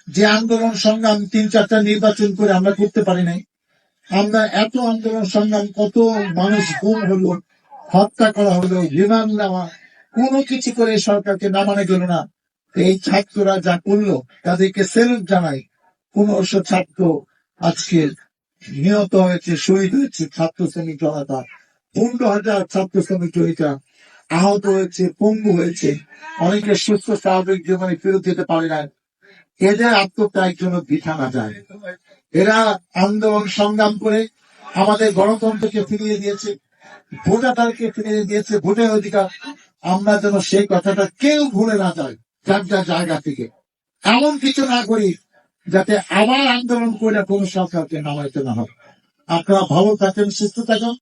যে আন্দোলন সংগ্রাম 3-4টা নির্বাচন করে আমরা করতে পারি নাই। আমরা এত আন্দোলন সংগ্রাম, কত মানুষ গুম হলো, হত্যা করা হলো, রিমান্ড নেওয়া, কোনো কিছু করে সরকারকে নামানো গেল না। এই ছাত্ররা যা করলো তাদেরকে সেলুট জানাই। 1500 ছাত্র আজকে নিহত হয়েছে, শহীদ হয়েছে, ছাত্র শ্রমিক জনতা। 15,000 ছাত্র শ্রমিক জনতা আহত হয়েছে, পঙ্গু হয়েছে, অনেকে সুস্থ স্বাভাবিক জীবনে ফেরত যেতে পারে না। এদের আত্মত্যাগের জন্য বৃথা না যায়। এরা আন্দোলন সংগ্রাম করে আমাদের গণতন্ত্রকে ফিরিয়ে দিয়েছে, ভোটাধিকারকে ফিরিয়ে দিয়েছে, ভোটের অধিকার। আমরা যেন সেই কথাটা কেউ ভুলে না যায়, যার যার জায়গা থেকে এমন কিছু না করি যাতে আবার আন্দোলন করে কোনো সরকারকে নামাইতে না হয়। আপনারা ভালো থাকেন, সুস্থ থাকেন।